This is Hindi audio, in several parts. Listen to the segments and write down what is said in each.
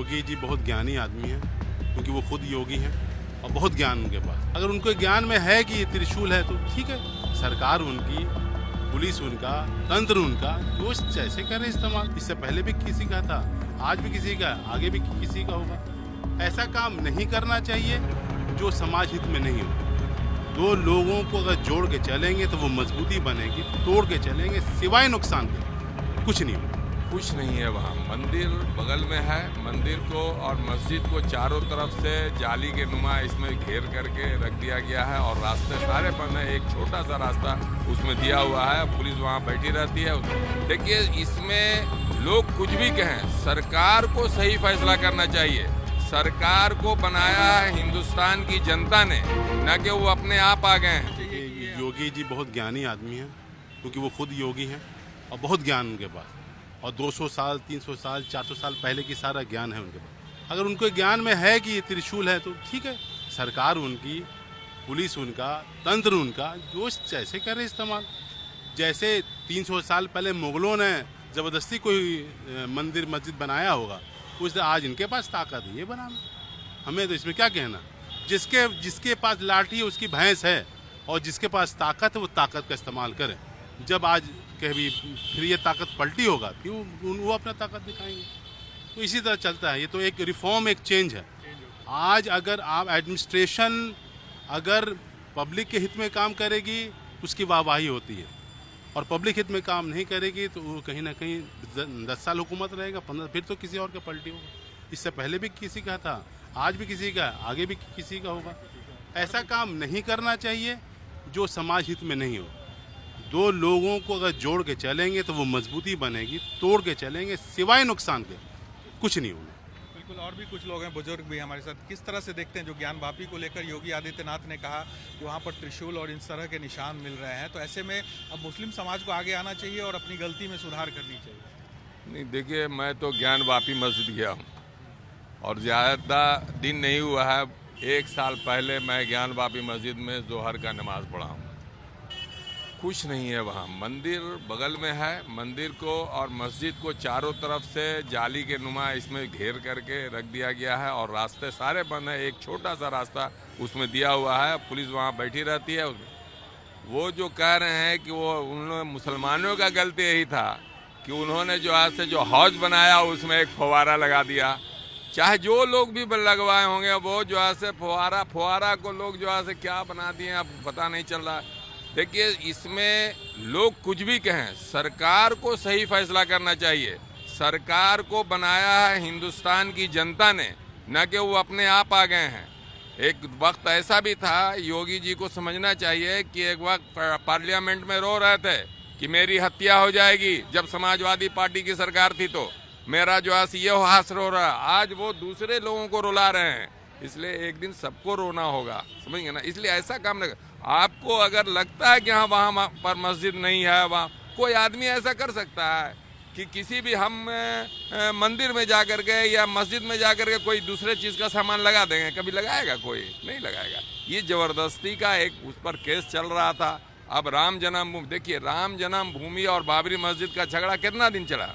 योगी जी बहुत ज्ञानी आदमी हैं, क्योंकि वो खुद योगी हैं और बहुत ज्ञान उनके पास। अगर उनको ज्ञान में है कि ये त्रिशूल है तो ठीक है, सरकार उनकी, पुलिस उनका, तंत्र उनका, जो जैसे करे इस्तेमाल। इससे पहले भी किसी का था, आज भी किसी का, आगे भी किसी का होगा। ऐसा काम नहीं करना चाहिए जो समाज हित में नहीं हो। दो लोगों को अगर जोड़ के चलेंगे तो वो मजबूती बनेगी, तोड़ के चलेंगे सिवाय नुकसान के कुछ नहीं होगा। कुछ नहीं है वहाँ। मंदिर बगल में है, मंदिर को और मस्जिद को चारों तरफ से जाली के नुमा इसमें घेर करके रख दिया गया है और रास्ते सारे बंद हैं। एक छोटा सा रास्ता उसमें दिया हुआ है, पुलिस वहाँ बैठी रहती है। देखिए, इसमें लोग कुछ भी कहें, सरकार को सही फैसला करना चाहिए। सरकार को बनाया है हिंदुस्तान की जनता ने, न कि वो अपने आप आ गए हैं। योगी जी बहुत ज्ञानी आदमी हैं, क्योंकि वो खुद योगी हैं और बहुत ज्ञान उनके पास, और 200 साल 300 साल 400 साल पहले की सारा ज्ञान है उनके पास। अगर उनको ज्ञान में है कि ये त्रिशूल है तो ठीक है, सरकार उनकी, पुलिस उनका, तंत्र उनका, जो जैसे करे इस्तेमाल। जैसे 300 साल पहले मुगलों ने ज़बरदस्ती कोई मंदिर मस्जिद बनाया होगा, उस आज इनके पास ताकत है ये बनाना। हमें तो इसमें क्या कहना। जिसके पास लाठी है उसकी भैंस है, और जिसके पास ताकत है वो ताकत का इस्तेमाल करे। जब आज कभी फिर ये ताकत पलटी होगा फिर वो अपना ताकत दिखाएंगे। तो इसी तरह चलता है। ये तो एक रिफॉर्म, एक चेंज है। आज अगर आप एडमिनिस्ट्रेशन अगर पब्लिक के हित में काम करेगी उसकी वाहवाही होती है, और पब्लिक हित में काम नहीं करेगी तो वो कहीं ना कहीं 10 साल हुकूमत रहेगा, 15, फिर तो किसी और का पलटी होगा। इससे पहले भी किसी का था, आज भी किसी का, आगे भी किसी का होगा। ऐसा काम नहीं करना चाहिए जो समाज हित में नहीं हो। दो लोगों को अगर जोड़ के चलेंगे तो वो मजबूती बनेगी, तोड़ के चलेंगे सिवाय नुकसान के कुछ नहीं होगा। बिल्कुल। और भी कुछ लोग हैं, बुजुर्ग भी हमारे साथ। किस तरह से देखते हैं जो ज्ञान वापी को लेकर योगी आदित्यनाथ ने कहा कि वहाँ पर त्रिशूल और इस तरह के निशान मिल रहे हैं, तो ऐसे में अब मुस्लिम समाज को आगे आना चाहिए और अपनी गलती में सुधार करनी चाहिए? नहीं, देखिए, मैं तो ज्ञान वापी मस्जिद गया हूँ और ज़्यादा दिन नहीं हुआ है। 1 साल पहले मैं ज्ञान वापी मस्जिद में जोहर का नमाज़ पढ़ा हूँ। कुछ नहीं है वहाँ। मंदिर बगल में है, मंदिर को और मस्जिद को चारों तरफ से जाली के नुमा इसमें घेर करके रख दिया गया है और रास्ते सारे बंद हैं। एक छोटा सा रास्ता उसमें दिया हुआ है, पुलिस वहाँ बैठी रहती है। वो जो कह रहे हैं कि वो उन्होंने मुसलमानों का गलती यही था कि उन्होंने जो आज से जो हौज बनाया उसमें एक फव्वारा लगा दिया। चाहे जो लोग भी लगवाए होंगे, वो जो है से फव्वारा को लोग जो है से क्या बना दिए अब पता नहीं चल रहा। देखिए, इसमें लोग कुछ भी कहें, सरकार को सही फैसला करना चाहिए। सरकार को बनाया है हिंदुस्तान की जनता ने, न कि वो अपने आप आ गए हैं। एक वक्त ऐसा भी था, योगी जी को समझना चाहिए कि एक वक्त पार्लियामेंट में रो रहे थे कि मेरी हत्या हो जाएगी। जब समाजवादी पार्टी की सरकार थी तो मेरा जो है ये हास रो रहा। आज वो दूसरे लोगों को रुला रहे हैं, इसलिए एक दिन सबको रोना होगा, समझेंगे ना। इसलिए ऐसा काम नहीं। आपको अगर लगता है कि हाँ वहाँ पर मस्जिद नहीं है, वहाँ कोई आदमी ऐसा कर सकता है कि किसी भी हम मंदिर में जा कर के या मस्जिद में जा कर के कोई दूसरे चीज़ का सामान लगा देंगे? कभी लगाएगा? कोई नहीं लगाएगा। ये ज़बरदस्ती का एक उस पर केस चल रहा था। अब राम जन्मभूमि, देखिए, राम जन्मभूमि और बाबरी मस्जिद का झगड़ा कितना दिन चला।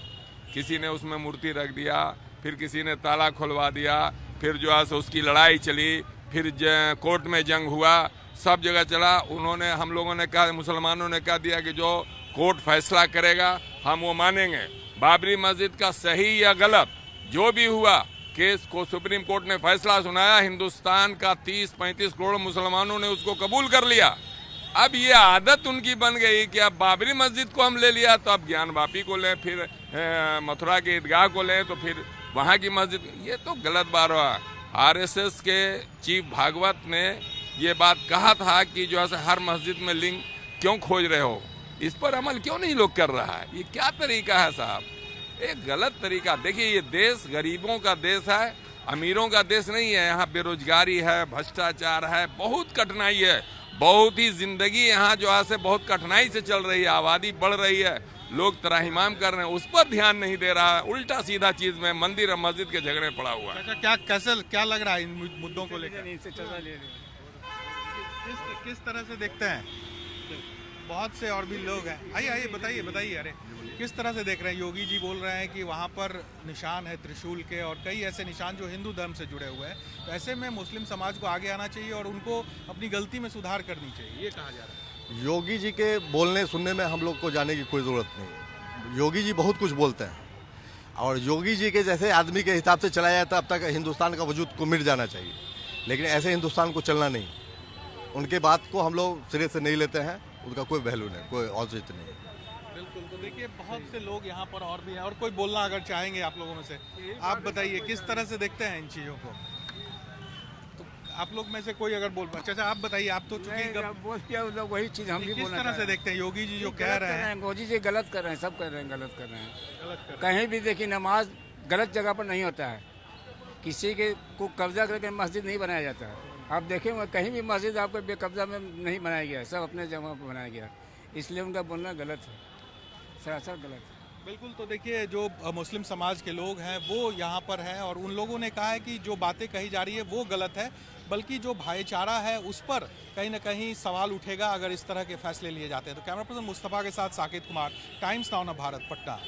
किसी ने उसमें मूर्ति रख दिया, फिर किसी ने ताला खुलवा दिया, फिर जो है उसकी लड़ाई चली, फिर कोर्ट में जंग हुआ, सब जगह चला। उन्होंने, हम लोगों ने कहा, मुसलमानों ने कह दिया कि जो कोर्ट फैसला करेगा हम वो मानेंगे। बाबरी मस्जिद का सही या गलत जो भी हुआ, केस को सुप्रीम कोर्ट ने फैसला सुनाया। हिंदुस्तान का 30-35 करोड़ मुसलमानों ने उसको कबूल कर लिया। अब ये आदत उनकी बन गई कि अब बाबरी मस्जिद को हम ले लिया तो अब ज्ञान वापी को लें, फिर मथुरा के ईदगाह को लें, तो फिर वहाँ की मस्जिद। ये तो गलत बात हुआ। RSS के चीफ भागवत ने ये बात कहा था कि जो है हर मस्जिद में लिंग क्यों खोज रहे हो, इस पर अमल क्यों नहीं लोग कर रहा है? ये क्या तरीका है साहब? एक गलत तरीका। देखिए, ये देश गरीबों का देश है, अमीरों का देश नहीं है। यहाँ बेरोजगारी है, भ्रष्टाचार है, बहुत कठिनाई है, बहुत ही जिंदगी यहाँ जो है से बहुत कठिनाई से चल रही है। आबादी बढ़ रही है, लोग त्राहिमाम कर रहे हैं, उस पर ध्यान नहीं दे रहा है। उल्टा सीधा चीज में मंदिर और मस्जिद के झगड़े पड़ा हुआ है। अच्छा, क्या लग रहा है इन मुद्दों को लेकर? किस तरह से देखते हैं? बहुत से और भी लोग हैं। आइए आइए, बताइए बताइए। अरे किस तरह से देख रहे हैं? योगी जी बोल रहे हैं कि वहाँ पर निशान है त्रिशूल के और कई ऐसे निशान जो हिंदू धर्म से जुड़े हुए हैं, तो ऐसे में मुस्लिम समाज को आगे आना चाहिए और उनको अपनी गलती में सुधार करनी चाहिए, ये कहा जा रहा है। योगी जी के बोलने सुनने में हम लोग को जाने की कोई ज़रूरत नहीं। योगी जी बहुत कुछ बोलते हैं और योगी जी के जैसे आदमी के हिसाब से चलाया जाता, अब तक हिंदुस्तान का वजूद को मिट जाना चाहिए, लेकिन ऐसे हिंदुस्तान को चलना नहीं। उनके बात को हम लोग सिरे से नहीं लेते हैं, उनका कोई वैल्यू नहीं, कोई औचित्य नहीं। बिल्कुल। तो देखिए बहुत से लोग यहाँ पर और भी हैं और कोई बोलना अगर चाहेंगे आप लोगों में से, आप बताइए किस तरह से देखते हैं इन चीज़ों को? तो आप लोग में से कोई अगर बोल पाए। चाचा आप बताइए, आप तो चूंकि बोल दिया वही चीज हम भी किस बोलना तरह से देखते हैं योगी जी जो कह रहे हैं? मोदी जी गलत कर रहे हैं, सब कर रहे हैं, गलत कर रहे हैं। गलत कर कहीं भी देखिए नमाज गलत जगह पर नहीं होता है, किसी के को कब्जा करके मस्जिद नहीं बनाया जाता है। आप देखेंगे कहीं भी मस्जिद आपको बेकब्जा में नहीं बनाया गया है, सब अपने जगह पर बनाया गया है, इसलिए उनका बोलना गलत है, सरासर गलत है। बिल्कुल। तो देखिए जो मुस्लिम समाज के लोग हैं वो यहाँ पर हैं और उन लोगों ने कहा है कि जो बातें कही जा रही है वो गलत है, बल्कि जो भाईचारा है उस पर कहीं ना कहीं सवाल उठेगा अगर इस तरह के फैसले लिए जाते हैं। तो कैमरा पर्सन मुस्तफ़ा के साथ साकिब कुमार, टाइम्स नाउ भारत, पटना।